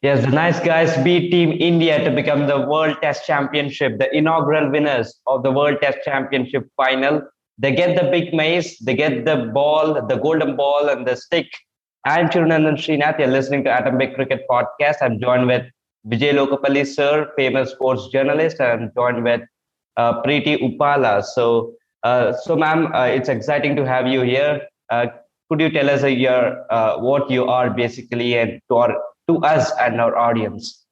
Yes, the nice guys beat Team India to become the World Test Championship, the inaugural winners of the World Test Championship final. They get the big mace, they get the ball, the golden ball, and the stick. I'm Chirunandan Srinath. You're listening to Atomic Cricket Podcast. I'm joined with Vijay Lokapalli, sir, famous sports journalist, and I'm joined with Preeti Upala. So, ma'am, it's exciting to have you here. Could you tell us what you are basically and to us and our audience?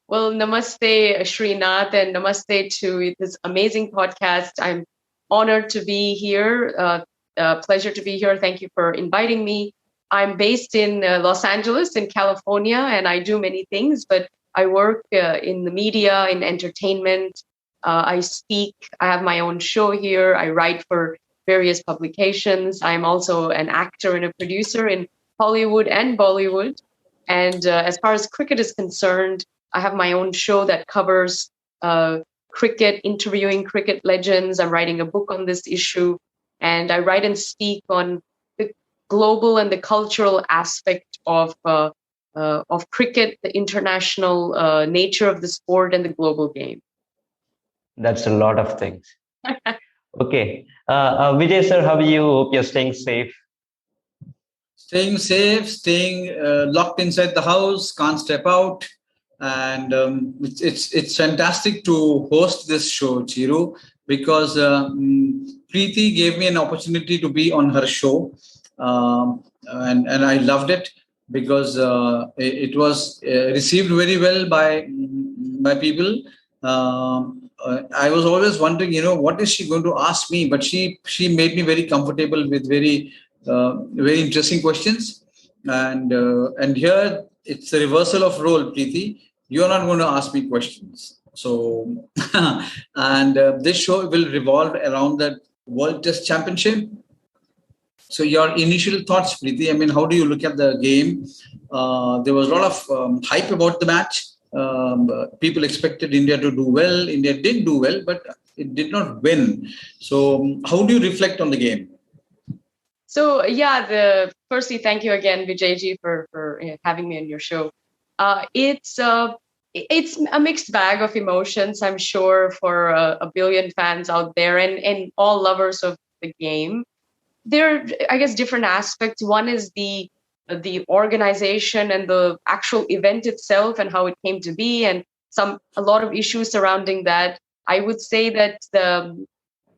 Well, namaste, Srinath, and namaste to this amazing podcast. I'm honored to be here. Pleasure to be here. Thank you for inviting me. I'm based in Los Angeles, in California, and I do many things, but I work in the media, in entertainment. I speak. I have my own show here. I write for various publications. I'm also an actor and a producer in Hollywood and Bollywood. And as far as cricket is concerned, I have my own show that covers cricket, interviewing cricket legends. I'm writing a book on this issue, and I write and speak on the global and the cultural aspect of cricket, the international nature of the sport, and the global game. That's a lot of things. Okay. Vijay, sir, how are you? Hope you're staying safe. Staying safe, staying locked inside the house, can't step out. And it's fantastic to host this show, Chiru, because Preeti gave me an opportunity to be on her show. And I loved it because it was received very well by people. I was always wondering, what is she going to ask me? But she made me very comfortable with very interesting questions. And here it's a reversal of role, Preeti. You're not going to ask me questions. So, and this show will revolve around the World Test Championship. So your initial thoughts, Preeti, I mean, how do you look at the game? There was a lot of hype about the match. People expected India to do well. India did do well, but it did not win. So how do you reflect on the game? So firstly, thank you again, Vijayji, for having me on your show. It's a mixed bag of emotions, I'm sure, for a billion fans out there and all lovers of the game. There are, I guess, different aspects. One is the organization and the actual event itself and how it came to be, and a lot of issues surrounding that. I would say that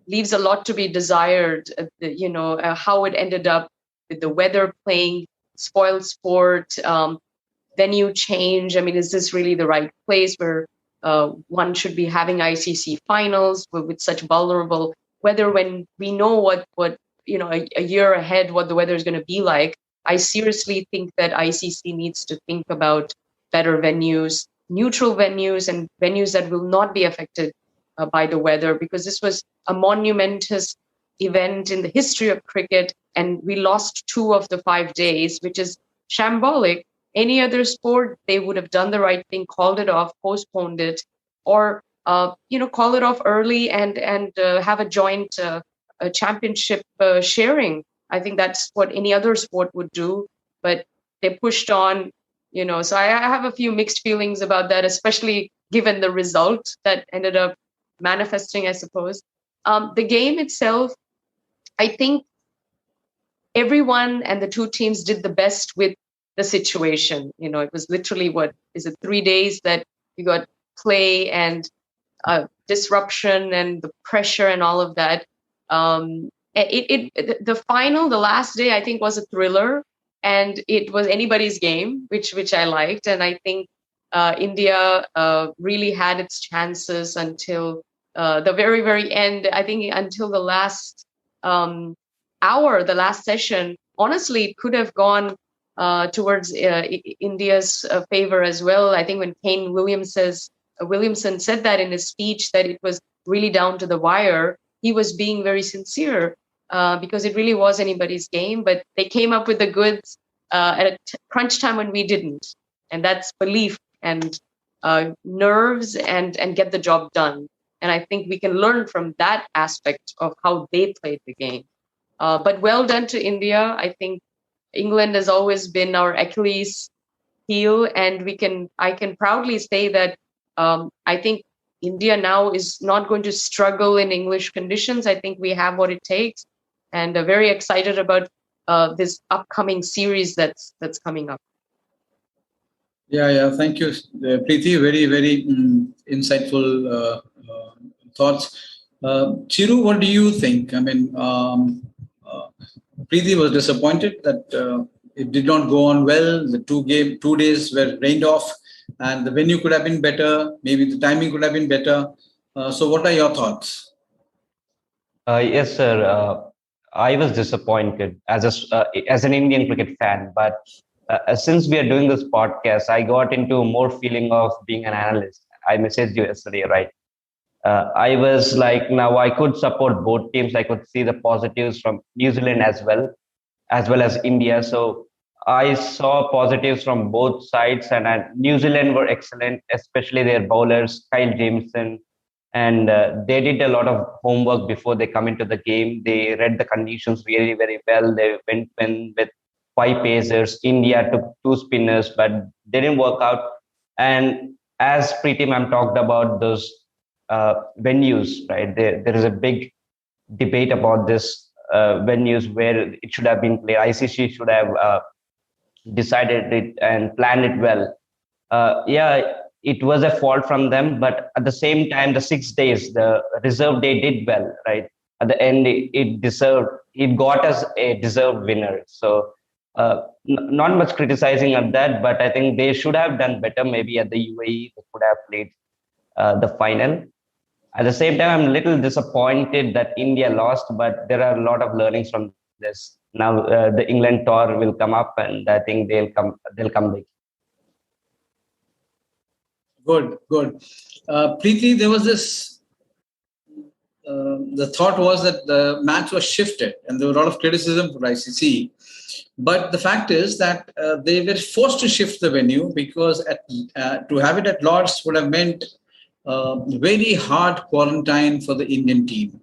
leaves a lot to be desired. How it ended up with the weather playing spoiled sport, venue change. I mean, is this really the right place where one should be having ICC finals with such vulnerable weather when we know what a year ahead what the weather is going to be like? I seriously think that ICC needs to think about better venues, neutral venues, and venues that will not be affected by the weather, because this was a monumentous event in the history of cricket, and we lost 2 of the 5 days, which is shambolic. Any other sport, they would have done the right thing, called it off, postponed it, or call it off early and have a joint championship sharing. I think that's what any other sport would do, but they pushed on. So I have a few mixed feelings about that, especially given the result that ended up manifesting, I suppose. The game itself, I think everyone and the 2 teams did the best with the situation. It was literally 3 days that you got play and disruption and the pressure and all of that. The final, the last day, I think, was a thriller, and it was anybody's game, which I liked. And I think India really had its chances until the very, very end. I think until the last hour, the last session. Honestly, it could have gone towards India's favor as well. I think when Kane Williamson said that in his speech, that it was really down to the wire, he was being very sincere because it really was anybody's game. But they came up with the goods at a crunch time when we didn't. And that's belief and nerves and get the job done. And I think we can learn from that aspect of how they played the game. But well done to India. I think England has always been our Achilles heel, and I can proudly say that I think India now is not going to struggle in English conditions. I think we have what it takes, and very excited about this upcoming series that's coming up. Yeah. Thank you, Preeti. Very, very insightful thoughts. Chiru, what do you think? I mean, Preeti was disappointed that it did not go on well. The 2 days were rained off, and the venue could have been better. Maybe the timing could have been better. So, what are your thoughts? Yes, sir. I was disappointed as an Indian cricket fan, but since we are doing this podcast, I got into more feeling of being an analyst. I messaged you yesterday, right? I was like, now I could support both teams. I could see the positives from New Zealand as well as India. So I saw positives from both sides, and New Zealand were excellent, especially their bowlers, Kyle Jameson, and they did a lot of homework before they come into the game. They read the conditions really very well. They went in with five pacers. India took two spinners, but they didn't work out. And as Preeti ma'am talked about those venues, right? There is a big debate about this venues where it should have been played. ICC should have decided it and planned it well. Yeah, it was a fault from them, but at the same time, the 6 days, the reserve day did well, right? At the end, it got us a deserved winner. So, not much criticizing of that, but I think they should have done better. Maybe at the UAE, they could have played the final. At the same time, I'm a little disappointed that India lost, but there are a lot of learnings from this. Now, the England tour will come up, and I think they'll come big. Good. Preeti, there was this. The thought was that the match was shifted, and there was a lot of criticism for ICC. But the fact is that they were forced to shift the venue because to have it at Lord's would have meant very hard quarantine for the Indian team.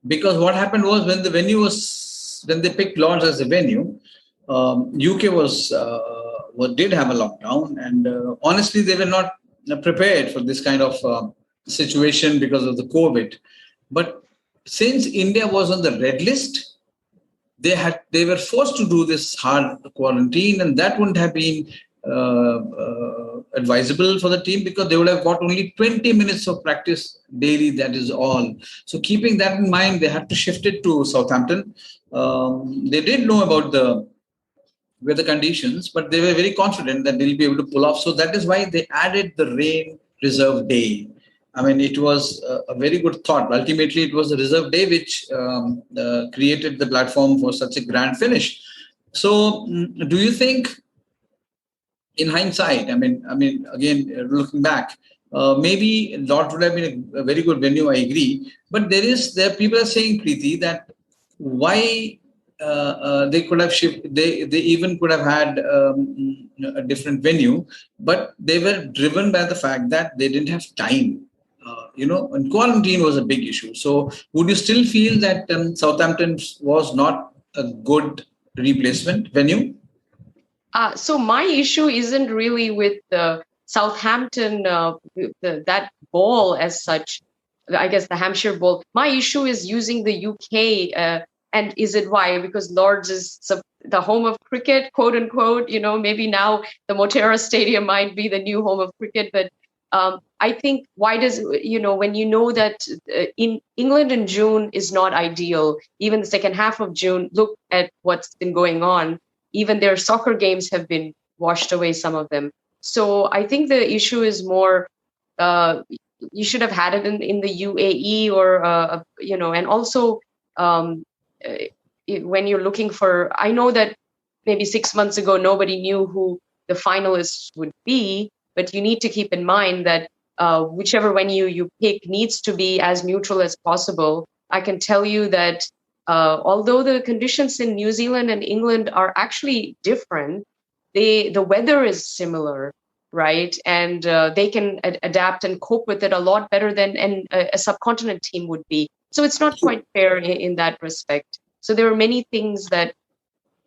Because what happened was when they picked Lord's as a venue, UK did have a lockdown, and honestly, they were not prepared for this kind of situation because of the COVID. But since India was on the red list, they were forced to do this hard quarantine, and that wouldn't have been advisable for the team because they would have got only 20 minutes of practice daily. That is all. So keeping that in mind, they had to shift it to Southampton. They did know about the weather conditions, but they were very confident that they'll be able to pull off. So that is why they added the rain reserve day. I mean, it was a very good thought. Ultimately, it was the reserve day which created the platform for such a grand finish. So, do you think, in hindsight, I mean, again, looking back, maybe Lord would have been a very good venue. I agree, but there people are saying, Preeti, that why they could have shifted. They even could have had a different venue, but they were driven by the fact that they didn't have time. And quarantine was a big issue. So, would you still feel that Southampton was not a good replacement venue? So my issue isn't really with the Southampton, that ball as such. I guess the Hampshire Bowl. My issue is using the UK. And is it why? Because Lord's is the home of cricket, quote unquote. Maybe now the Motera Stadium might be the new home of cricket. But I think why does, when you know that in England in June is not ideal, even the second half of June, look at what's been going on. Even their soccer games have been washed away, some of them. So I think the issue is more, you should have had it in the UAE or, and also, when you're looking for, I know that maybe 6 months ago, nobody knew who the finalists would be, but you need to keep in mind that whichever venue you pick needs to be as neutral as possible. I can tell you that although the conditions in New Zealand and England are actually different, the weather is similar, right? And they can adapt and cope with it a lot better than a subcontinent team would be. So it's not quite fair in that respect. So there are many things that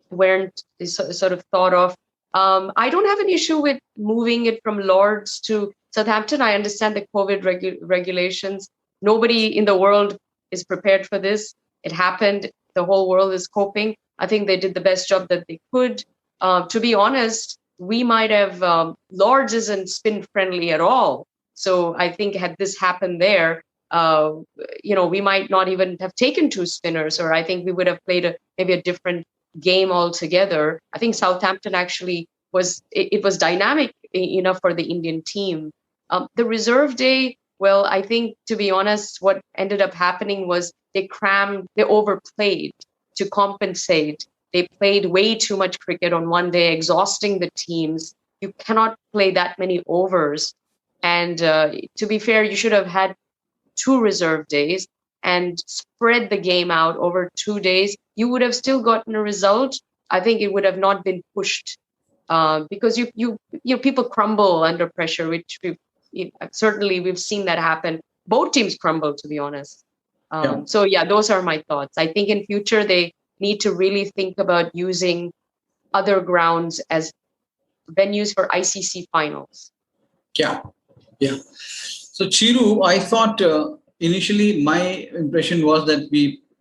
weren't sort of thought of. I don't have an issue with moving it from Lords to Southampton. I understand the COVID regulations. Nobody in the world is prepared for this. It happened. The whole world is coping. I think they did the best job that they could. To be honest, we might have, Lords isn't spin friendly at all. So I think had this happened there, we might not even have taken two spinners, or I think we would have played maybe a different game altogether. I think Southampton actually was dynamic enough for the Indian team. The reserve day, well, I think, to be honest, what ended up happening was they overplayed to compensate. They played way too much cricket on one day, exhausting the teams. You cannot play that many overs. And to be fair, you should have had two reserve days and spread the game out over 2 days. You would have still gotten a result. I think it would have not been pushed because people crumble under pressure, which certainly we've seen that happen. Both teams crumble, to be honest. So yeah, those are my thoughts. I think in future they need to really think about using other grounds as venues for ICC finals. Yeah. So Chiru, I thought initially my impression was that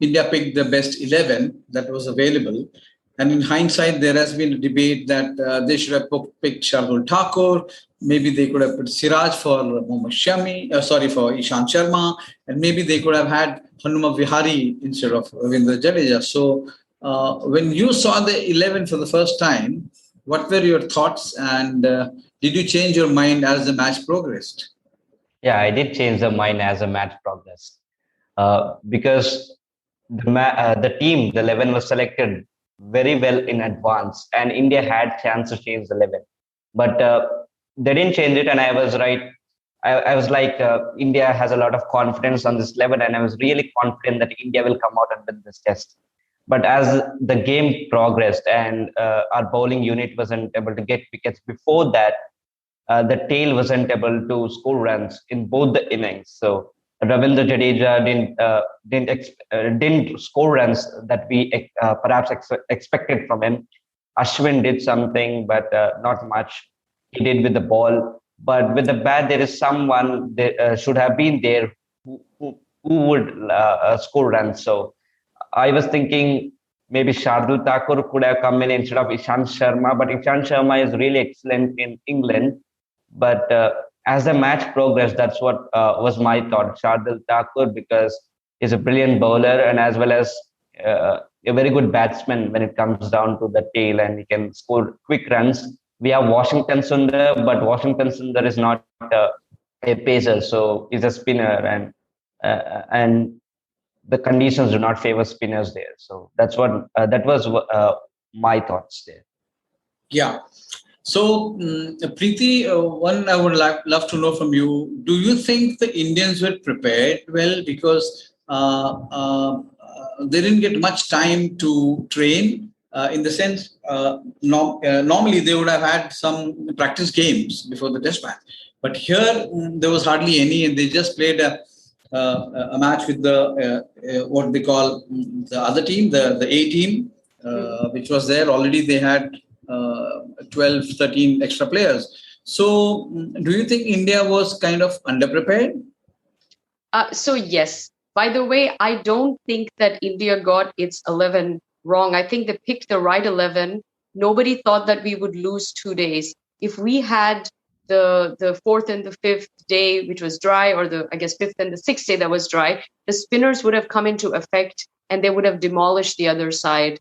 India picked the best 11 that was available. And in hindsight, there has been a debate that they should have picked Shardul Thakur. Maybe they could have put Siraj for Mohammad Shami, for Ishant Sharma. And maybe they could have had Hanuma Vihari instead of Ravindra Jadeja. So when you saw the 11 for the first time, what were your thoughts? And did you change your mind as the match progressed? Yeah, I did change the mind as the match progressed because the team, the 11 was selected very well in advance, and India had chance to change the 11, but they didn't change it, and I was right. I was like, India has a lot of confidence on this 11, and I was really confident that India will come out and win this test. But as the game progressed and our bowling unit wasn't able to get wickets before that, the tail wasn't able to score runs in both the innings. So Ravindra Jadeja didn't score runs that we perhaps expected from him. Ashwin did something, but not much. He did with the ball, but with the bat, there is someone that should have been there who would score runs. So I was thinking maybe Shardul Thakur could have come in instead of Ishant Sharma, but Ishant Sharma is really excellent in England. But as the match progressed, that's what was my thought. Shardul Thakur, because he's a brilliant bowler and as well as a very good batsman when it comes down to the tail, and he can score quick runs. We have Washington Sundar, but Washington Sundar is not a pacer, so he's a spinner, and the conditions do not favor spinners there. So that was my thoughts there. Yeah. So, Preeti, one I would love to know from you. Do you think the Indians were prepared well because they didn't get much time to train? In the sense, normally they would have had some practice games before the test match. But here, there was hardly any, and they just played a match with the what they call the other team, the A team, which was there already. They had 12, 13 extra players. So, do you think India was kind of underprepared? So yes. By the way, I don't think that India got its 11 wrong. I think they picked the right 11. Nobody thought that we would lose 2 days. If we had the fourth and the fifth day, which was dry, or the, I guess, fifth and the sixth day that was dry, the spinners would have come into effect and they would have demolished the other side.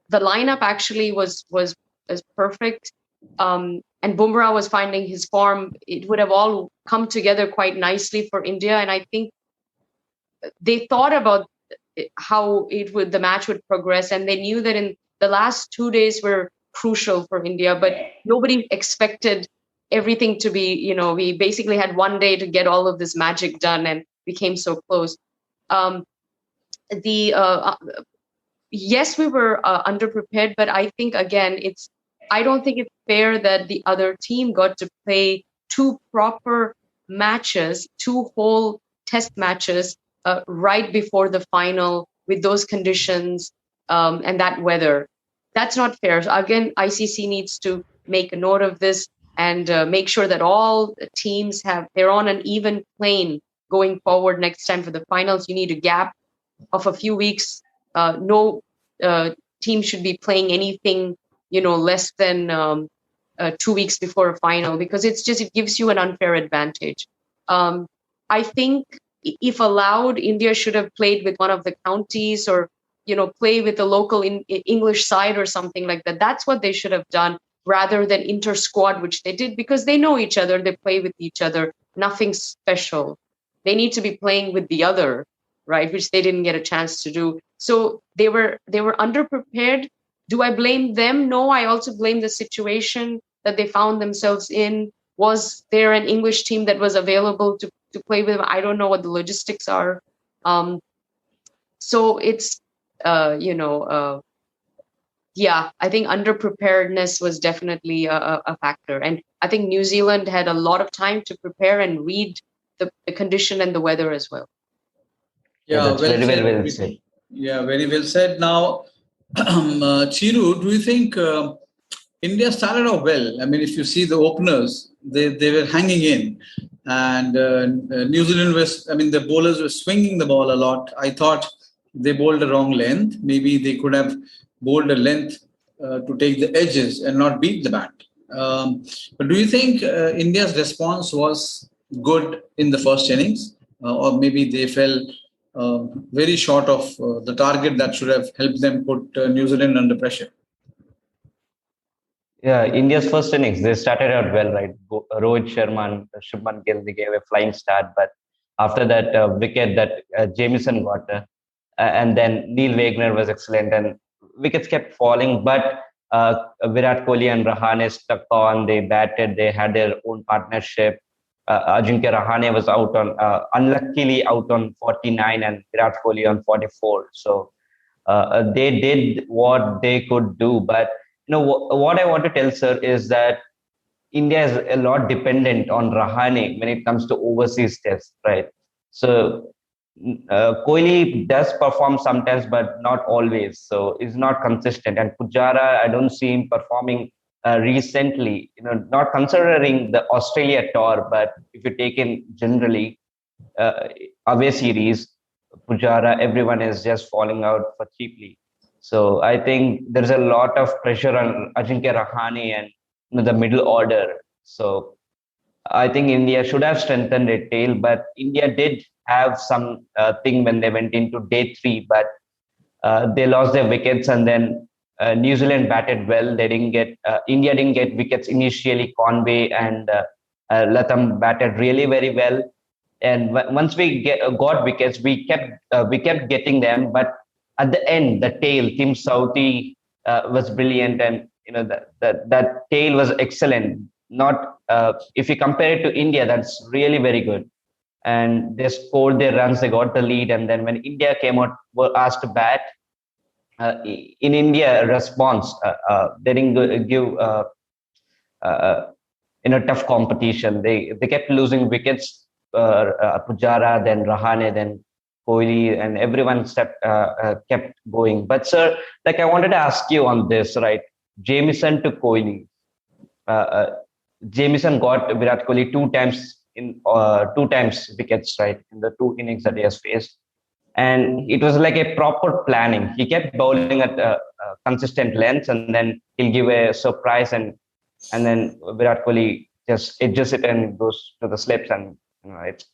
The lineup actually was perfect. And Bumrah was finding his form. It would have all come together quite nicely for India. And I think they thought about how the match would progress. And they knew that in the last 2 days were crucial for India, but nobody expected everything to be, we basically had 1 day to get all of this magic done and we came so close. Yes, we were underprepared, but I think, again, I don't think it's fair that the other team got to play 2 proper matches, 2 whole test matches right before the final with those conditions and that weather. That's not fair. So again, ICC needs to make a note of this and make sure that all teams they're on an even plane going forward next time for the finals. You need a gap of a few weeks. No team should be playing anything, less than 2 weeks before a final, because it gives you an unfair advantage. I think if allowed, India should have played with one of the counties, or play with the local English side or something like that. That's what they should have done, rather than inter-squad, which they did, because they know each other, they play with each other, nothing special. They need to be playing with the other, right, which they didn't get a chance to do. So they were underprepared. Do I blame them? No, I also blame the situation that they found themselves in. Was there an English team that was available to play with them? I don't know what the logistics are. So it's, yeah, I think underpreparedness was definitely a factor. And I think New Zealand had a lot of time to prepare and read the condition and the weather as well. Yeah, that's well very said. well said. Yeah, very well said. Now, Chiru, do you think India started off well? I mean, if you see the openers, they were hanging in. And New Zealand the bowlers were swinging the ball a lot. I thought they bowled the wrong length. Maybe they could have bowled a length to take the edges and not beat the bat. But do you think India's response was good in the first innings? Or maybe they fell very short of the target that should have helped them put New Zealand under pressure? Yeah, India's first innings, they started out well, right? Rohit Sharma and Shubman Gill, they gave a flying start. But after that wicket that Jamieson got, and then Neil Wagner was excellent, and wickets kept falling. But Virat Kohli and Rahane stuck on. They batted. They had their own partnership. Ajinkya Rahane was unluckily out on 49, and Virat Kohli on 44. So they did what they could do. But what I want to tell, sir, is that India is a lot dependent on Rahane when it comes to overseas tests, right? So Kohli does perform sometimes, but not always. So he's not consistent. And Pujara, I don't see him performing recently. Not considering the Australia tour, but if you take in generally away series, Pujara, everyone is just falling out for cheaply. So I think there's a lot of pressure on Ajinkya Rahane and the middle order. So I think India should have strengthened their tail, but India did have some thing when they went into day 3, but they lost their wickets, and then New Zealand batted well. They didn't get India didn't get wickets initially. Conway and Latham batted really very well, and once we got wickets, we kept getting them, but at the end, the tail, Tim Southee was brilliant, and that tail was excellent. Not if you compare it to India, that's really very good. And they scored their runs, they got the lead, and then when India came out, were asked to bat. In India, response they didn't give in a tough competition. They kept losing wickets. Pujara, then Rahane, then Kohli, and everyone kept going. But sir, I wanted to ask you on this, right? Jamieson to Kohli. Jamieson got Virat Kohli two times wickets, right, in the 2 innings that he has faced, and it was like a proper planning. He kept bowling at consistent lengths, and then he'll give a surprise, and then Virat Kohli just edges it and goes to the slips, and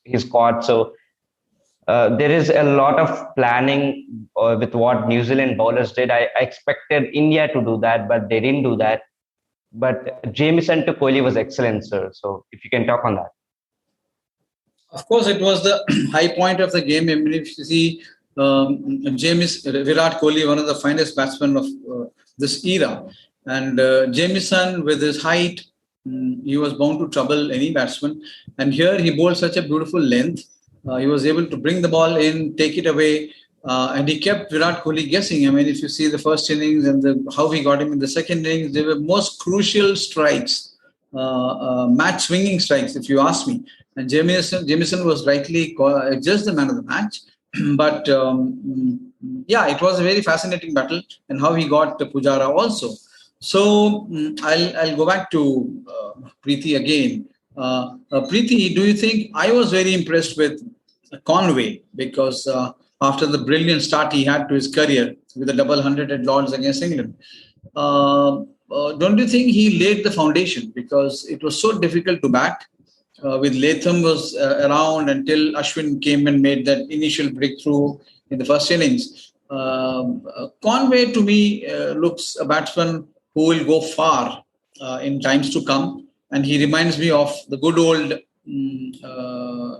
he's caught. So. There is a lot of planning with what New Zealand bowlers did. I expected India to do that, but they didn't do that. But Jamieson to Kohli was excellent, sir. So if you can talk on that. Of course, it was the high point of the game. I mean, if you see Virat Kohli, one of the finest batsmen of this era. And Jamieson, with his height, he was bound to trouble any batsman. And here he bowled such a beautiful length. He was able to bring the ball in, take it away, and he kept Virat Kohli guessing. I mean, if you see the first innings and how he got him in the second innings, they were most crucial strikes, match swinging strikes, if you ask me. And Jamieson was rightly just the man of the match. but yeah, it was a very fascinating battle, and how he got Pujara also. So I'll go back to Preeti again. Preeti, do you think I was very impressed with Conway, because after the brilliant start he had to his career with a double hundred at Lords against England, don't you think he laid the foundation, because it was so difficult to bat with Latham was around until Ashwin came and made that initial breakthrough in the first innings. Conway to me looks a batsman who will go far in times to come, and he reminds me of the good old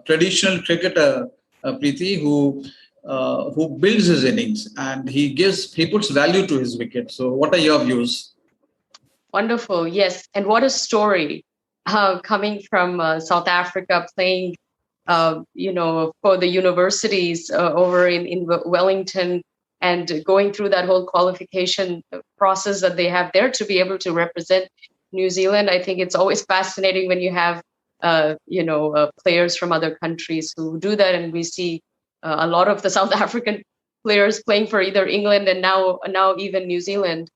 traditional cricketer Preeti, who builds his innings, and he puts value to his wicket. So, what are your views? Wonderful. Yes. And what a story, coming from South Africa, playing, for the universities over in Wellington, and going through that whole qualification process that they have there to be able to represent New Zealand. I think it's always fascinating when you have, players from other countries who do that. And we see a lot of the South African players playing for either England and now even New Zealand.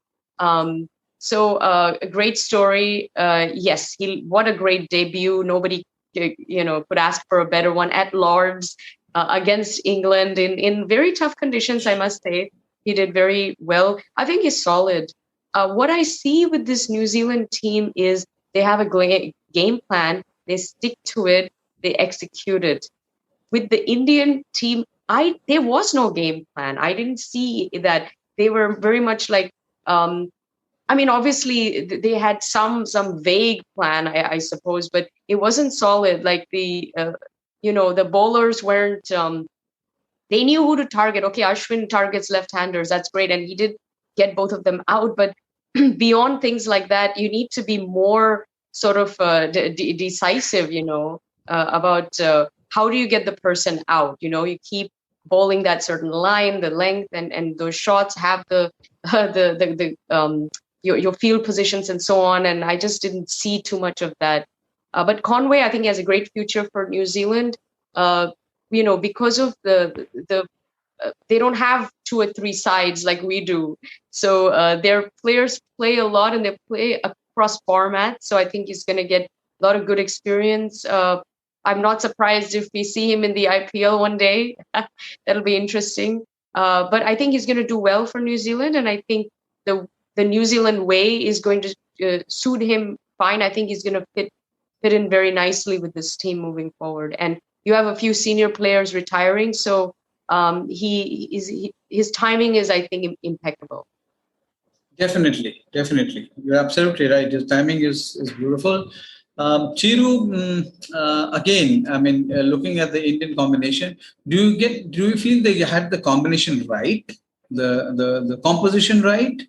So a great story. Yes, what a great debut. Nobody, could ask for a better one at Lords against England in very tough conditions, I must say. He did very well. I think he's solid. What I see with this New Zealand team is they have a game plan. They stick to it. They execute it. With the Indian team, there was no game plan. I didn't see that. They were very much like, obviously they had some vague plan, I suppose, but it wasn't solid. Like the bowlers weren't. They knew who to target. Okay, Ashwin targets left-handers. That's great, and he did get both of them out. But beyond things like that, you need to be more sort of decisive. About how do you get the person out? You keep bowling that certain line, the length, and those shots have the your field positions and so on. And I just didn't see too much of that. But Conway, I think, has a great future for New Zealand. Because of the they don't have 2 or 3 sides like we do. So their players play a lot, and they play across formats. So I think he's going to get a lot of good experience. I'm not surprised if we see him in the IPL one day. That'll be interesting. But I think he's going to do well for New Zealand, and I think the New Zealand way is going to suit him fine. I think he's going to fit in very nicely with this team moving forward. And you have a few senior players retiring, so his timing is, I think, impeccable. Definitely. You're absolutely right. His timing is beautiful. Chiru, again, looking at the Indian combination, do you feel that you had the combination right, the composition right?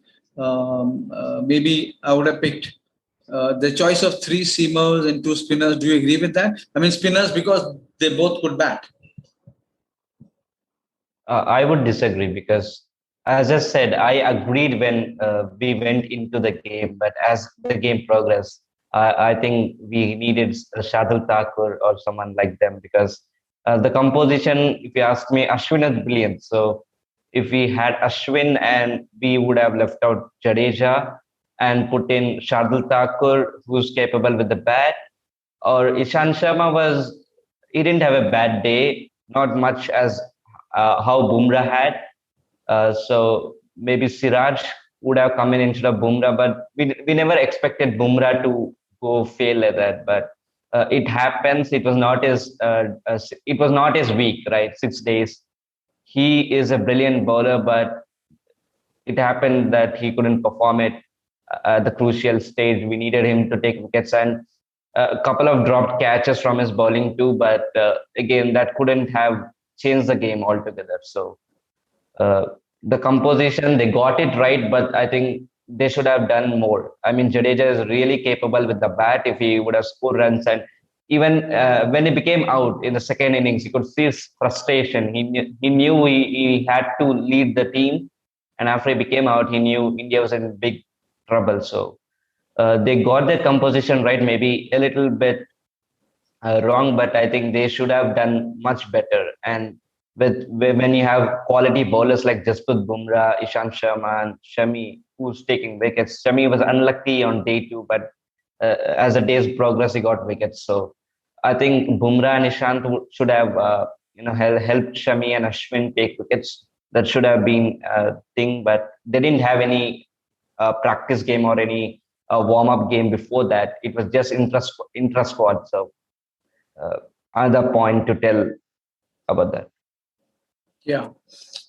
Maybe I would have picked the choice of 3 seamers and 2 spinners. Do you agree with that? Spinners, because they both could bat. I would disagree, because, as I said, I agreed when we went into the game, but as the game progressed, I think we needed Shardul Thakur or someone like them, because the composition, if you ask me, Ashwin is brilliant. So if we had Ashwin, and we would have left out Jadeja and put in Shardul Thakur, who's capable with the bat, or Ishan Sharma he didn't have a bad day, not much as how Bumrah had. So maybe Siraj would have come in instead of Bumrah, but we never expected Bumrah to go fail like that. But it happens. It was not his week, right? 6 days. He is a brilliant bowler, but it happened that he couldn't perform it at the crucial stage. We needed him to take wickets, and a couple of dropped catches from his bowling too. But again, that couldn't have changed the game altogether. So the composition, they got it right, but I think they should have done more. Jadeja is really capable with the bat. If he would have scored runs, and even when he became out in the second innings, you could see his frustration. He knew he had to lead the team, and after he became out, he knew India was in big trouble. So they got their composition right, maybe a little bit wrong, but I think they should have done much better. And when you have quality bowlers like Jasprit Bumrah, Ishant Sharma, and Shami, who's taking wickets. Shami was unlucky on day two, but as the days progress, he got wickets. So I think Bumrah and Ishant should have helped Shami and Ashwin take wickets. That should have been a thing, but they didn't have any practice game or any warm up game before that. It was just intra squad. So uh, another point to tell about that. Yeah.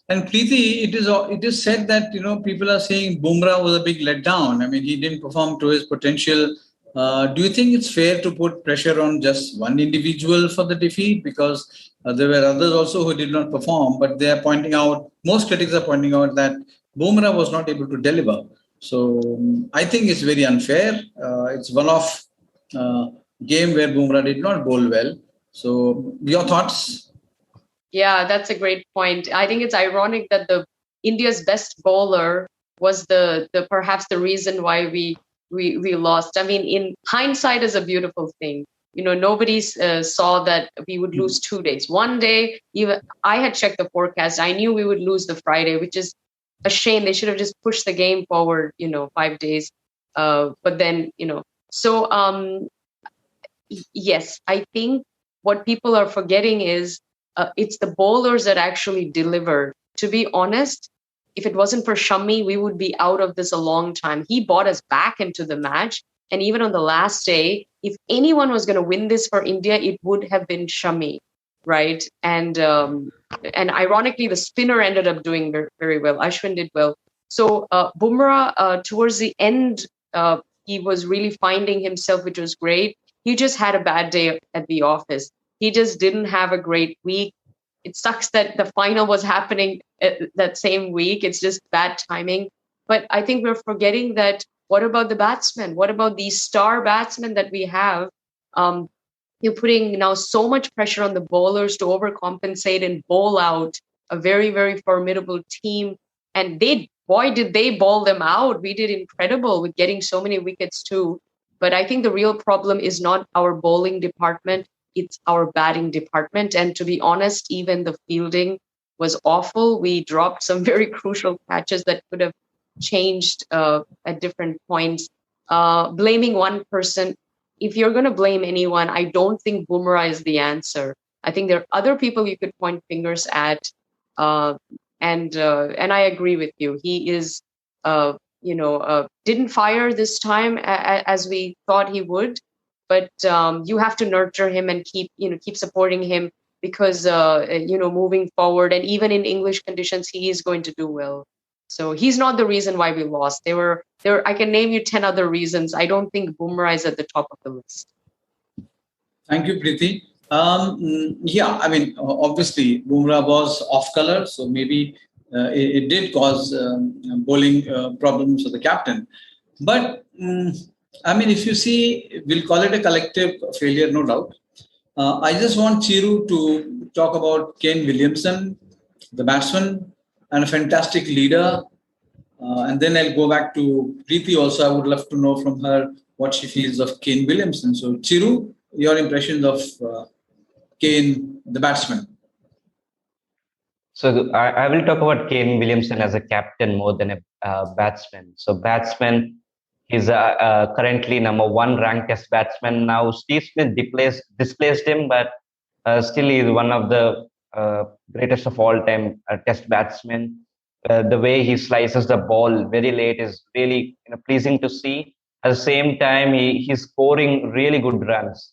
And Preeti, it is said that people are saying Bumrah was a big letdown. I mean, he didn't perform to his potential. Do you think it's fair to put pressure on just one individual for the defeat? Because there were others also who did not perform, but they are pointing out, most critics are pointing out that Bumrah was not able to deliver. So I think it's very unfair. It's one of game where Bumrah did not bowl well. So your thoughts? Yeah, that's a great point. I think it's ironic that the India's best bowler was the perhaps the reason why we lost. I mean, in hindsight is a beautiful thing. Nobody saw that we would lose 2 days. One day, even I had checked the forecast. I knew we would lose the Friday, which is a shame. They should have just pushed the game forward, 5 days. But then, so yes, I think what people are forgetting is it's the bowlers that actually delivered. To be honest, if it wasn't for Shami, we would be out of this a long time. He brought us back into the match. And even on the last day, if anyone was going to win this for India, it would have been Shami, right? And ironically, the spinner ended up doing very, very well. Ashwin did well. So Bumrah, towards the end, he was really finding himself, which was great. He just had a bad day at the office. He just didn't have a great week. It sucks that the final was happening that same week. It's just bad timing. But I think we're forgetting that what about the batsmen? What about these star batsmen that we have? You're putting now so much pressure on the bowlers to overcompensate and bowl out a very, very formidable team. And did they bowl them out. We did incredible with getting so many wickets too. But I think the real problem is not our bowling department. It's our batting department. And to be honest, even the fielding was awful. We dropped some very crucial catches that could have changed at different points. Blaming one person, if you're going to blame anyone, I don't think Bumrah is the answer. I think there are other people you could point fingers at. And I agree with you. He is, didn't fire this time as we thought he would. But you have to nurture him and keep supporting him because moving forward and even in English conditions he is going to do well. So he's not the reason why we lost. There. I can name you 10 other reasons. I don't think Bumrah is at the top of the list. Thank you, Preeti. Yeah, I mean, obviously Bumrah was off color, so maybe it did cause bowling problems for the captain. But I mean, if you see, we'll call it a collective failure, no doubt. I just want Chiru to talk about Kane Williamson, the batsman, and a fantastic leader. And then I'll go back to Preeti also. I would love to know from her what she feels of Kane Williamson. So, Chiru, your impressions of Kane, the batsman. So I will talk about Kane Williamson as a captain more than a batsman. So batsman, he's currently number one ranked test batsman. Now Steve Smith displaced him, but still he is one of the greatest of all time test batsmen. The way he slices the ball very late is really pleasing to see. At the same time, he's scoring really good runs.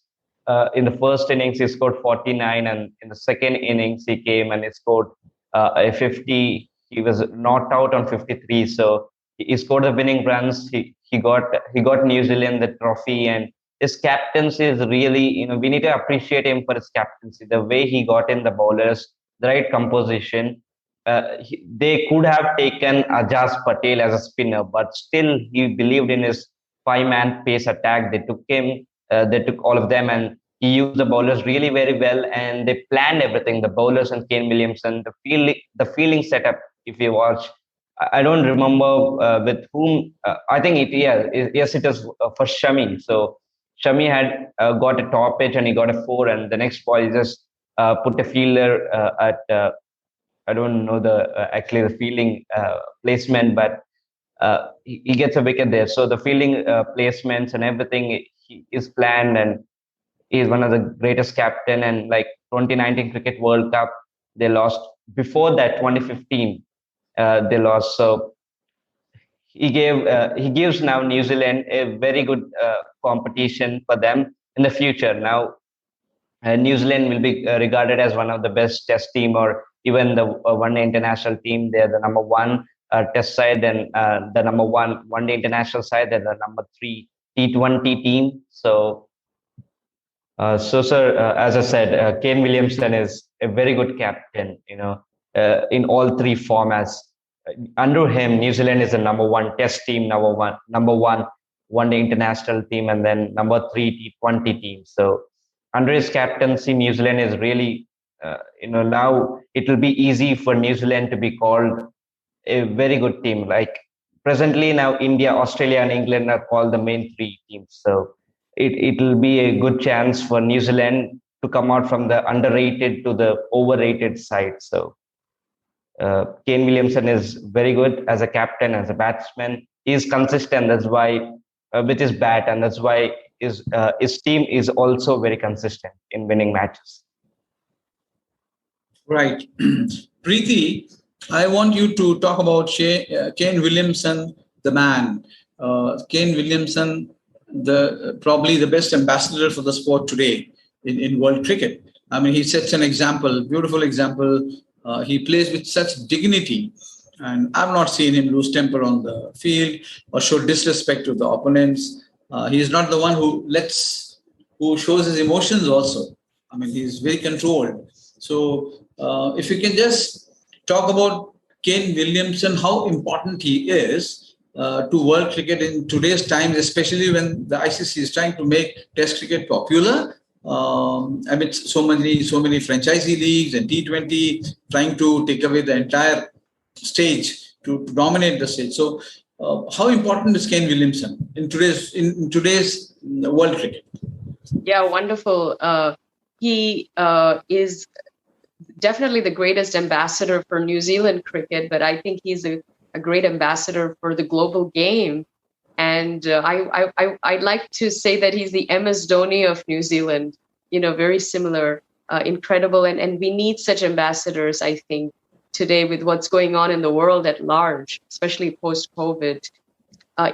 In the first innings, he scored 49, and in the second innings, he came and he scored a 50. He was knocked out on 53, so he scored the winning runs. He got New Zealand the trophy, and his captaincy is really we need to appreciate him for his captaincy. The way he got in the bowlers, the right composition. They could have taken Ajaz Patel as a spinner, but still he believed in his five-man pace attack. They took him. They took all of them, and he used the bowlers really very well. And they planned everything. The bowlers and Kane Williamson, the fielding setup. If you watch, I don't remember with whom. I think yes, it was for Shami. So Shami had got a top pitch and he got a 4, and the next ball he just put a fielder at I don't know the actually the fielding placement, but he gets a wicket there. So the fielding placements and everything is planned, and he's one of the greatest captain. And like 2019 Cricket World Cup, they lost. Before that, 2015, they lost. So he gives now New Zealand a very good competition for them in the future. Now New Zealand will be regarded as one of the best test team, or even the one day international team. They're the number one test side, and the number one day international side. They're the number three T20 team. So, sir, as I said, Kane Williamson is a very good captain. In all three formats. Under him, New Zealand is the number one Test team, number one day international team, and then number three T20 team. So, under his captaincy, New Zealand is really, now it will be easy for New Zealand to be called a very good team. Like presently now, India, Australia, and England are called the main three teams. So it will be a good chance for New Zealand to come out from the underrated to the overrated side. So Kane Williamson is very good as a captain, as a batsman. He is consistent. That's why with his bat, and that's why his team is also very consistent in winning matches. Right. Preeti, I want you to talk about Kane Williamson, the man. Kane Williamson, probably the best ambassador for the sport today in world cricket. I mean, he sets an example, beautiful example. He plays with such dignity, and I've not seen him lose temper on the field or show disrespect to the opponents. He is not the one who shows his emotions also. I mean, he's very controlled. So if you can just talk about Kane Williamson, how important he is to world cricket in today's times, especially when the ICC is trying to make Test cricket popular. I mean, so many franchisee leagues and T20 trying to take away the entire stage to dominate the stage. So, how important is Kane Williamson in today's world cricket? Yeah, wonderful. He is definitely the greatest ambassador for New Zealand cricket, but I think he's a great ambassador for the global game. And I'd like to say that he's the MS Dhoni of New Zealand, very similar, incredible. And we need such ambassadors, I think, today with what's going on in the world at large, especially post-COVID.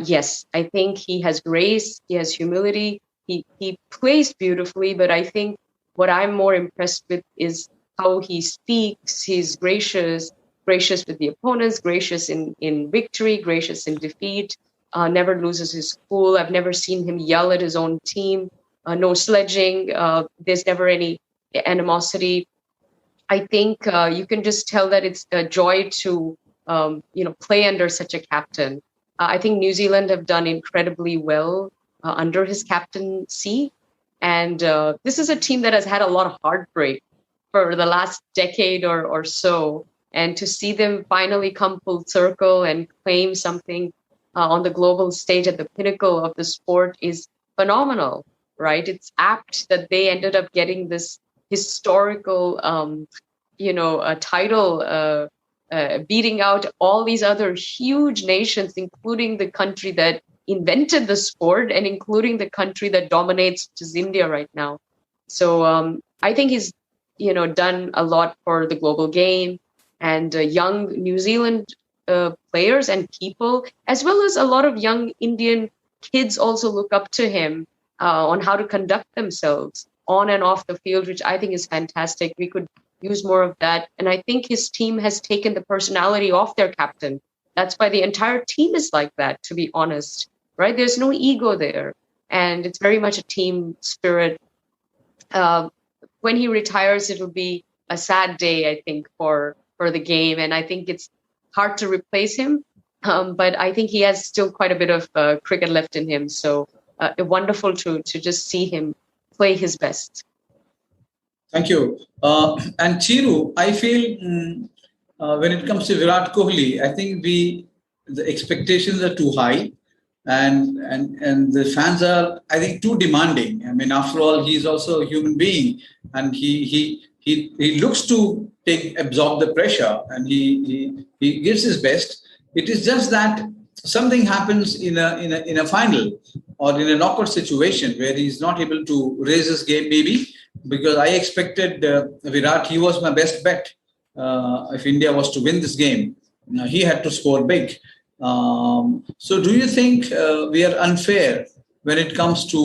Yes, I think he has grace, he has humility, he plays beautifully, but I think what I'm more impressed with is how he speaks. He's gracious with the opponents, gracious in victory, gracious in defeat. Never loses his cool. I've never seen him yell at his own team. No sledging. There's never any animosity. I think you can just tell that it's a joy to play under such a captain. I think New Zealand have done incredibly well under his captaincy, and this is a team that has had a lot of heartbreak for the last decade or so. And to see them finally come full circle and claim something on the global stage at the pinnacle of the sport is phenomenal, right? It's apt that they ended up getting this historical, title, beating out all these other huge nations, including the country that invented the sport and including the country that dominates, which is India right now. So I think he's, done a lot for the global game, and young New Zealand players and people, as well as a lot of young Indian kids also look up to him on how to conduct themselves on and off the field, which I think is fantastic. We could use more of that. And I think his team has taken the personality off their captain. That's why the entire team is like that, to be honest, right? There's no ego there. And it's very much a team spirit. When he retires, it'll be a sad day, I think, for the game. And I think it's hard to replace him. But I think he has still quite a bit of cricket left in him. So wonderful to just see him play his best. Thank you. And Chiru, I feel when it comes to Virat Kohli, I think the expectations are too high, and the fans are, I think, too demanding. I mean, after all, he's also a human being, and he he looks to absorb the pressure, and he gives his best. It is just that something happens in a final or in a knockout situation where he's not able to raise his game, maybe because I expected Virat. He was my best bet. If India was to win this game, he had to score big. So, do you think we are unfair when it comes to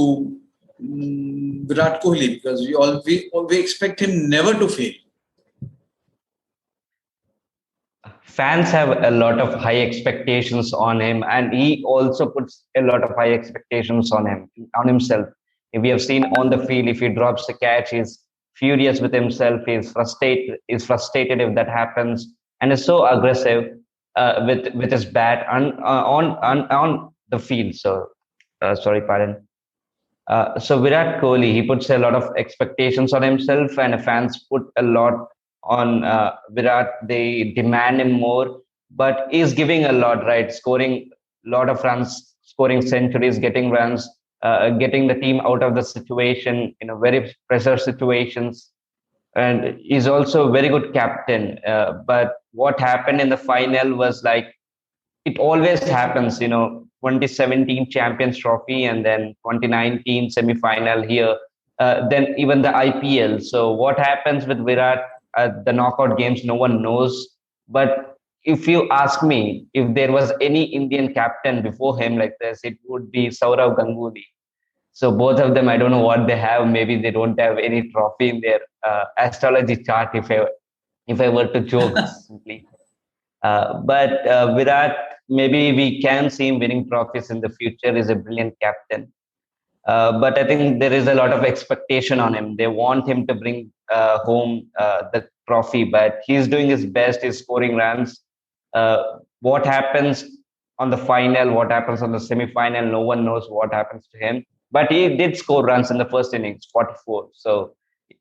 Virat Kohli, because we expect him never to fail? Fans have a lot of high expectations on him, and he also puts a lot of high expectations on himself. We have seen on the field, if he drops the catch, he's furious with himself. He's frustrated if that happens, and is so aggressive with his bat on the field. So, sorry, pardon. So Virat Kohli, he puts a lot of expectations on himself, and fans put a lot on Virat. They demand him more, but he's giving a lot, right? Scoring a lot of runs, scoring centuries, getting runs, getting the team out of the situation in a very pressure situations. And he's also a very good captain. But what happened in the final was like it always happens, 2017 Champions Trophy and then 2019 semi-final here, then even the IPL. So what happens with Virat at the knockout games, no one knows. But if you ask me, if there was any Indian captain before him like this, it would be Saurav Ganguly. So both of them, I don't know what they have. Maybe they don't have any trophy in their astrology chart. If I were to joke simply. But Virat, maybe we can see him winning trophies in the future. He's a brilliant captain. But I think there is a lot of expectation on him. They want him to bring home the trophy, but he's doing his best. He's scoring runs. What happens on the final, what happens on the semi-final, no one knows what happens to him. But he did score runs in the first innings, 44. So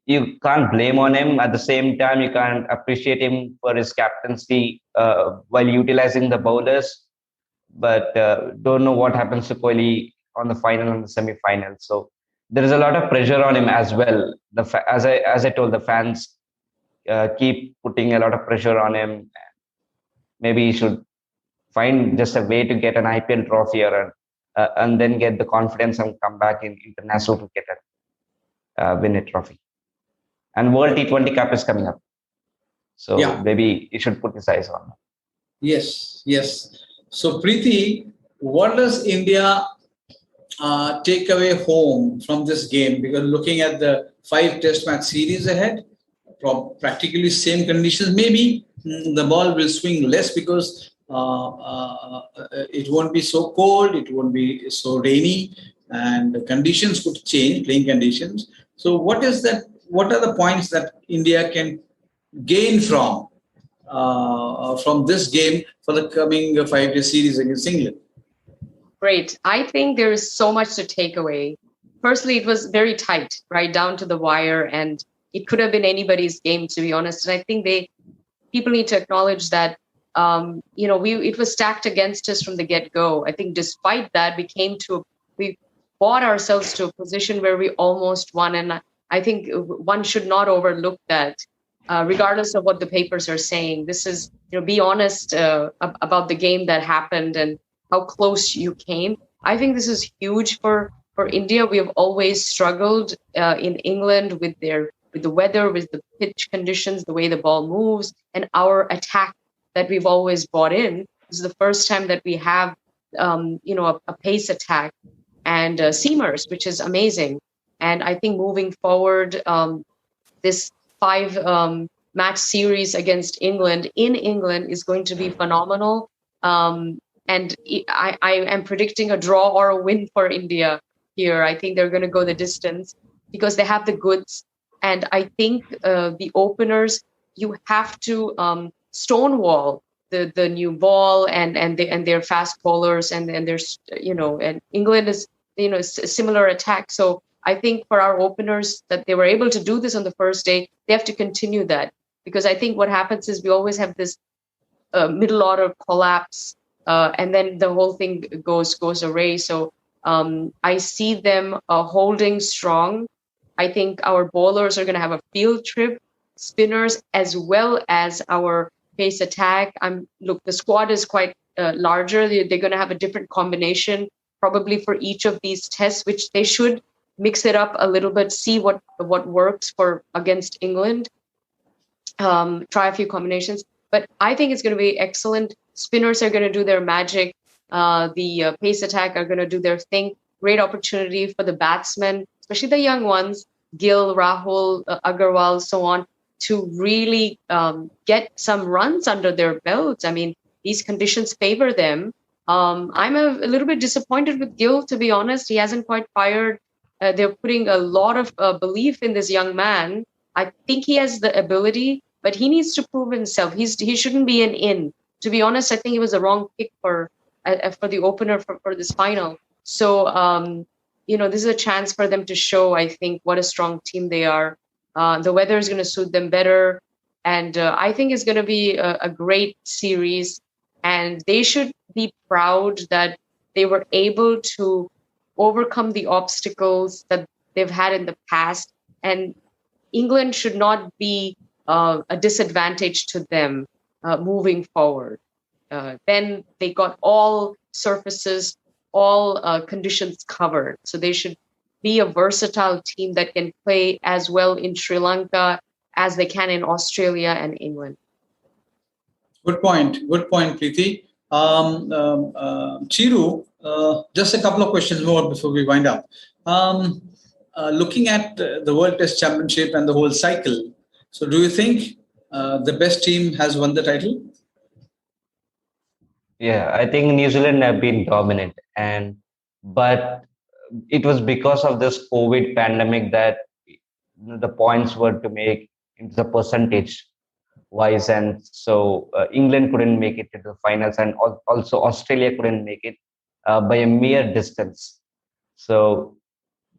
you can't blame on him. At the same time, you can't appreciate him for his captaincy while utilizing the bowlers. But don't know what happens to Kohli on the final and the semi-final. So there is a lot of pressure on him as well. As I told, the fans keep putting a lot of pressure on him. Maybe he should find just a way to get an IPL trophy and then get the confidence and come back in international cricket and win a trophy. And World T20 Cup is coming up. So maybe he should put his eyes on that. Yes, yes. So, Preeti, what does India take away home from this game? Because looking at the 5 test match series ahead, practically same conditions, maybe the ball will swing less because it won't be so cold, it won't be so rainy, and the conditions could change, playing conditions. So what is that? What are the points that India can gain from this game for the coming 5-day series against England? Great. I think there is so much to take away. Firstly, it was very tight, right down to the wire, and it could have been anybody's game, to be honest. And I think people need to acknowledge that it was stacked against us from the get-go. I think despite that, we brought ourselves to a position where we almost won, and I think one should not overlook that, regardless of what the papers are saying. This is, be honest about the game that happened and how close you came. I think this is huge for India. We have always struggled in England with the weather, with the pitch conditions, the way the ball moves, and our attack that we've always brought in. This is the first time that we have, a pace attack and seamers, which is amazing. And I think moving forward, this 5 match series against England in England is going to be phenomenal. And I am predicting a draw or a win for India here. I think they're going to go the distance because they have the goods. And I think the openers, you have to stonewall the new ball and their fast bowlers and there's and England is a similar attack. So I think for our openers that they were able to do this on the first day, they have to continue that, because I think what happens is we always have this middle order collapse and then the whole thing goes away. So I see them holding strong. I think our bowlers are going to have a field trip spinners as well as our pace attack. Look, the squad is quite larger. They're going to have a different combination probably for each of these tests, which they should mix it up a little bit, see what works for against England. Try a few combinations. But I think it's going to be excellent. Spinners are going to do their magic. The pace attack are going to do their thing. Great opportunity for the batsmen, especially the young ones, Gill, Rahul, Agarwal, so on, to really get some runs under their belts. I mean, these conditions favor them. I'm a little bit disappointed with Gill, to be honest. He hasn't quite fired. They're putting a lot of belief in this young man. I think he has the ability, but he needs to prove himself. He shouldn't be an in. To be honest, I think it was the wrong pick for the opener for this final. So, this is a chance for them to show, I think, what a strong team they are. The weather is going to suit them better. And I think it's going to be a great series. And they should be proud that they were able to overcome the obstacles that they've had in the past. And England should not be a disadvantage to them moving forward. Then they got all surfaces, all conditions covered. So they should be a versatile team that can play as well in Sri Lanka as they can in Australia and England. Good point, Preeti. Chiru, just a couple of questions more before we wind up. Looking at the World Test Championship and the whole cycle, so do you think the best team has won the title? Yeah, I think New Zealand have been dominant, but it was because of this COVID pandemic that the points were to make into the percentage wise, and so England couldn't make it to the finals, and also Australia couldn't make it by a mere distance. So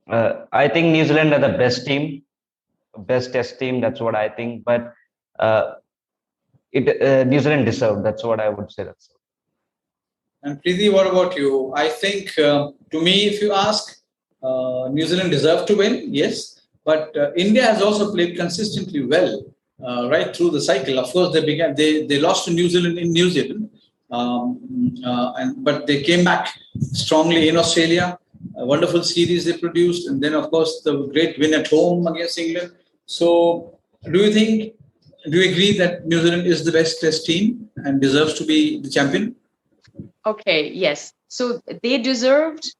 I think New Zealand are the best test team. That's what I think. But New Zealand deserved. That's what I would say. That's all. And Preeti, what about you? I think, to me, if you ask, New Zealand deserved to win, yes. But India has also played consistently well right through the cycle. Of course, they lost to New Zealand in New Zealand, but they came back strongly in Australia. A wonderful series they produced, and then of course the great win at home against England. So, do you agree that New Zealand is the best test team and deserves to be the champion? Okay, yes. So they deserved,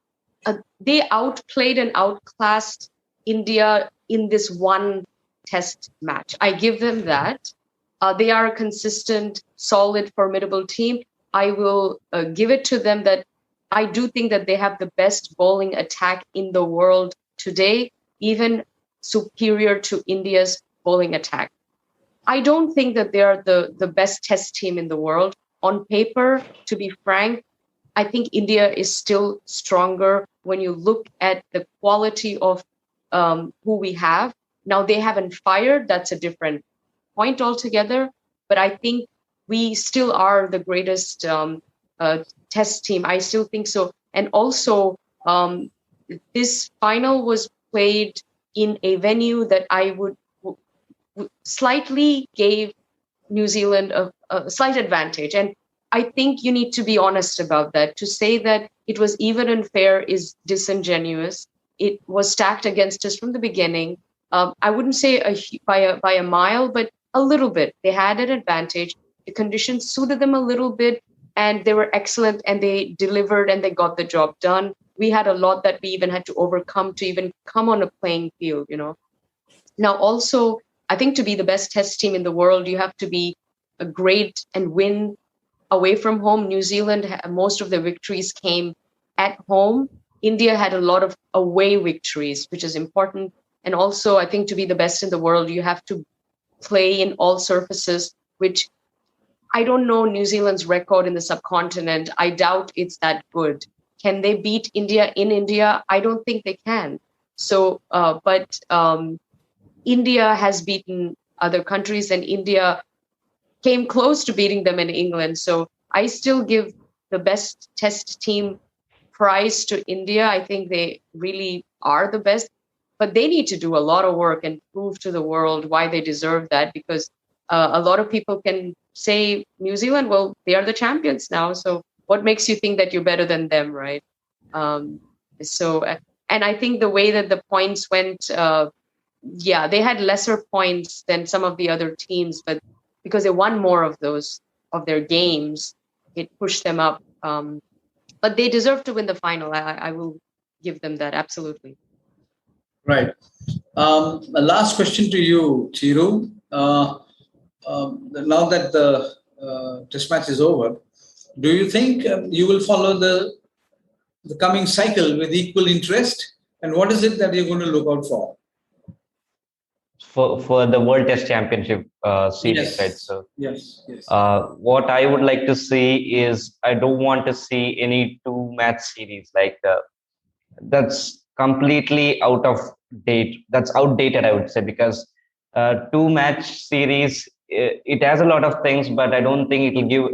they outplayed and outclassed India in this one test match. I give them that. They are a consistent, solid, formidable team. I will give it to them that I do think that they have the best bowling attack in the world today, even superior to India's bowling attack. I don't think that they are the best test team in the world. On paper, to be frank, I think India is still stronger when you look at the quality of who we have. Now, they haven't fired. That's a different point altogether. But I think we still are the greatest test team. I still think so. And also, this final was played in a venue that I would slightly gave New Zealand a slight advantage. And I think you need to be honest about that. To say that it was even and fair is disingenuous. It was stacked against us from the beginning. I wouldn't say by a mile, but a little bit. They had an advantage. The conditions suited them a little bit, and they were excellent, and they delivered, and they got the job done. We had a lot that we even had to overcome to even come on a playing field, Now, also, I think to be the best test team in the world, you have to be a great and win away from home. New Zealand, most of their victories came at home. India had a lot of away victories, which is important. And also, I think to be the best in the world, you have to play in all surfaces, which I don't know New Zealand's record in the subcontinent. I doubt it's that good. Can they beat India in India? I don't think they can. So, but India has beaten other countries, and India came close to beating them in England. So I still give the best test team prize to India. I think they really are the best. but they need to do a lot of work and prove to the world why they deserve that, because a lot of people can say New Zealand, well, they are the champions now, so what makes you think that you're better than them, right? Um, and I think the way that the points went, they had lesser points than some of the other teams, but because they won more of those of their games, it pushed them up. But they deserve to win the final. I will give them that, absolutely. Right. The last question to you, Chiru. Now that the test match is over, do you think you will follow the coming cycle with equal interest? And what is it that you're going to look out for? For the World Test Championship series, Yes. right? So Yes. what I would like to see is, I don't want to see any two-match series. Like that's completely out of date. That's outdated, I would say, because two-match series, it has a lot of things, but I don't think it will give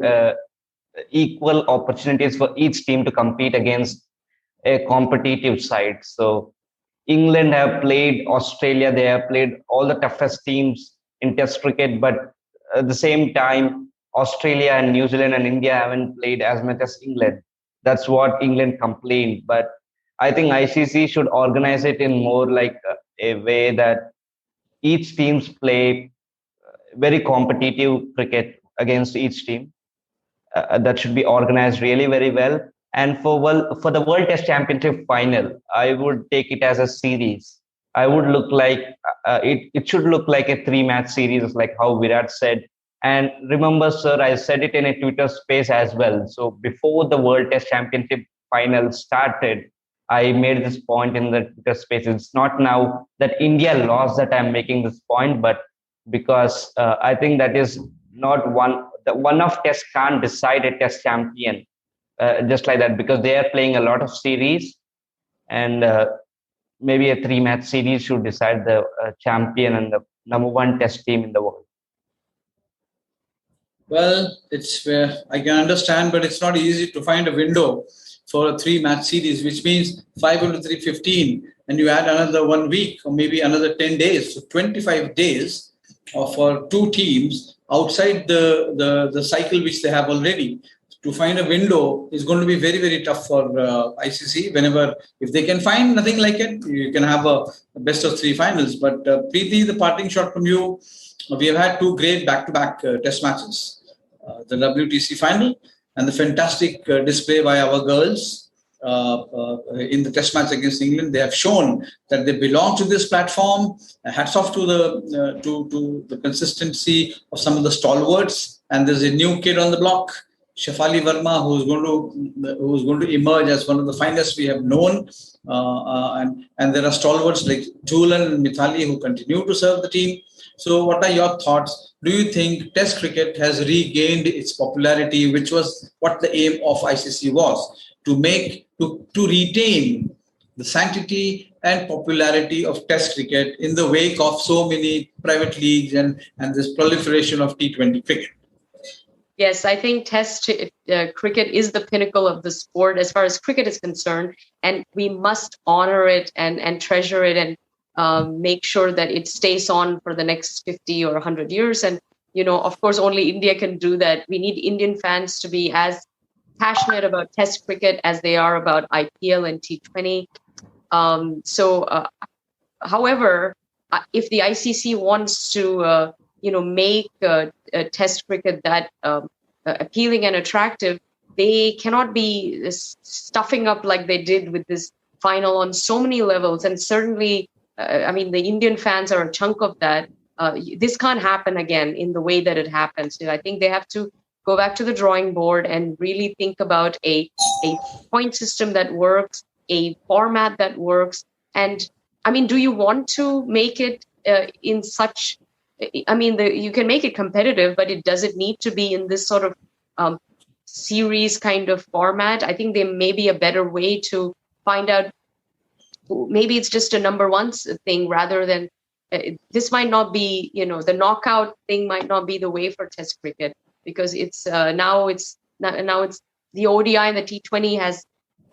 equal opportunities for each team to compete against a competitive side. So England have played Australia, they have played all the toughest teams in Test cricket, but at the same time, Australia and New Zealand and India haven't played as much as England. That's what England complained. But I think ICC should organize it in more like a way that each teams play very competitive cricket against each team. That should be organized really very well. And for the World Test Championship final, I would take it as a series. I would look like it should look like a three-match series, like how Virat said. And remember, sir, I said it in a Twitter space as well. So before the World Test Championship final started, I made this point in the Twitter space. It's not now that India lost that I'm making this point, but because I think that is not one of test can't decide a test champion just like that, because they are playing a lot of series, and maybe a three-match series should decide the champion and the number one test team in the world. Well, it's I can understand, but it's not easy to find a window for a three-match series, which means 5 into 3, 15, and you add another 1 week or maybe another 10 days, so 25 days for two teams outside the cycle which they have already. To find a window is going to be very, very tough for ICC. If they can find nothing like it, you can have a best of three finals. But Preeti, the parting shot from you, we have had two great back-to-back test matches. The WTC Final and the fantastic display by our girls in the test match against England. They have shown that they belong to this platform. Hats off to the consistency of some of the stalwarts. And there's a new kid on the block, Shafali Verma, who's going to emerge as one of the finest we have known. And there are stalwarts like Julan and Mithali who continue to serve the team. So what are your thoughts? Do you think Test cricket has regained its popularity, which was what the aim of ICC was, to retain the sanctity and popularity of Test cricket in the wake of so many private leagues and this proliferation of T20 cricket? Yes, I think Test cricket is the pinnacle of the sport as far as cricket is concerned, and we must honor it and treasure it and make sure that it stays on for the next 50 or 100 years. And, of course, only India can do that. We need Indian fans to be as passionate about Test cricket as they are about IPL and T20. However, if the ICC wants to, make Test cricket that appealing and attractive, they cannot be stuffing up like they did with this final on so many levels. And certainly, the Indian fans are a chunk of that. This can't happen again in the way that it happens. I think they have to go back to the drawing board and really think about a point system that works, a format that works. And do you want to make it in such? You can make it competitive, but it doesn't need to be in this sort of series kind of format. I think there may be a better way to find out. Maybe it's just a number one thing rather than this might not be, the knockout thing might not be the way for Test cricket, because it's now it's the ODI and the T20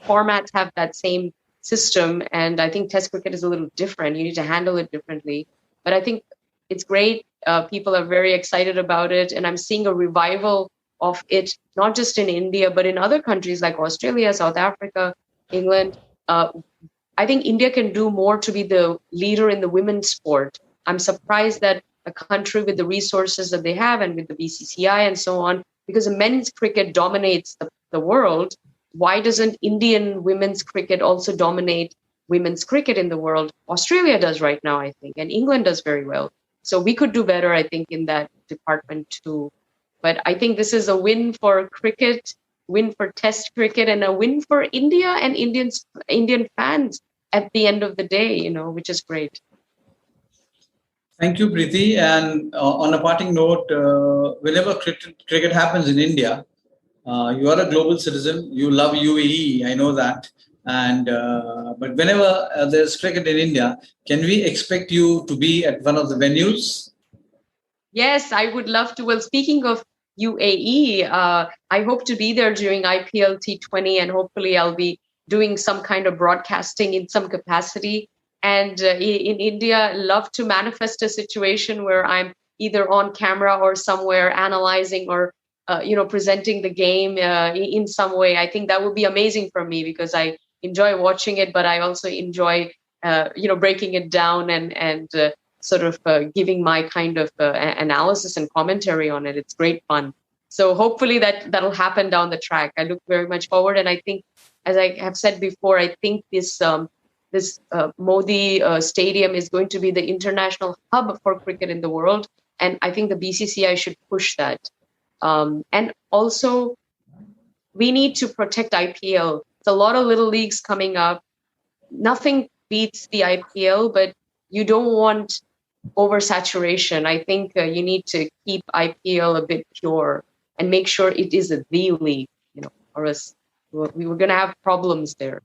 formats have that same system. And I think Test cricket is a little different. You need to handle it differently. But I think it's great. People are very excited about it. And I'm seeing a revival of it, not just in India, but in other countries like Australia, South Africa, England. I think India can do more to be the leader in the women's sport. I'm surprised that a country with the resources that they have and with the BCCI and so on, because men's cricket dominates the world, why doesn't Indian women's cricket also dominate women's cricket in the world? Australia does right now, I think, and England does very well. So we could do better, I think, in that department too. But I think this is a win for cricket, win for Test cricket, and a win for India and Indian fans at the end of the day, which is great. Thank you, Preeti. And on a parting note, whenever cricket happens in India, you are a global citizen. You love UAE, I know that. And but whenever there's cricket in India, can we expect you to be at one of the venues? Yes, I would love to. Well, speaking of UAE, I hope to be there during IPL T20, and hopefully I'll be doing some kind of broadcasting in some capacity. And in India, love to manifest a situation where I'm either on camera or somewhere analyzing or presenting the game in some way. I think that would be amazing for me because I enjoy watching it, but I also enjoy breaking it down and sort of giving my kind of analysis and commentary on it. It's great fun. So hopefully that'll happen down the track. I look very much forward, and I think, as I have said before, I think this Modi Stadium is going to be the international hub for cricket in the world, and I think the BCCI should push that. And also, we need to protect IPL. There's a lot of little leagues coming up. Nothing beats the IPL, but you don't want oversaturation. I think you need to keep IPL a bit pure and make sure it is the league, or else we were going to have problems there.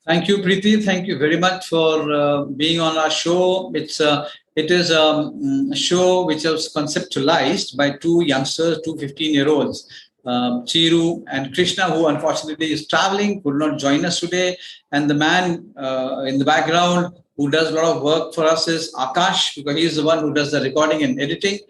Thank you, Preeti. Thank you very much for being on our show. It is a show which was conceptualized by two youngsters, two 15-year-olds, Chiru and Krishna, who unfortunately is traveling, could not join us today. And the man in the background who does a lot of work for us is Akash, because he is the one who does the recording and editing.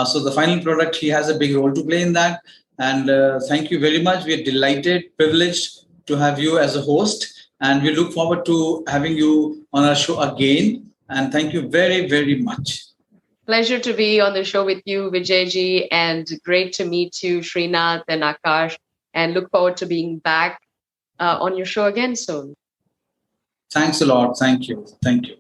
So the final product, he has a big role to play in that. And thank you very much. We are delighted, privileged to have you as a host. And we look forward to having you on our show again. And thank you very, very much. Pleasure to be on the show with you, Vijayji, and great to meet you, Srinath and Akash, and look forward to being back on your show again soon. Thanks a lot. Thank you. Thank you.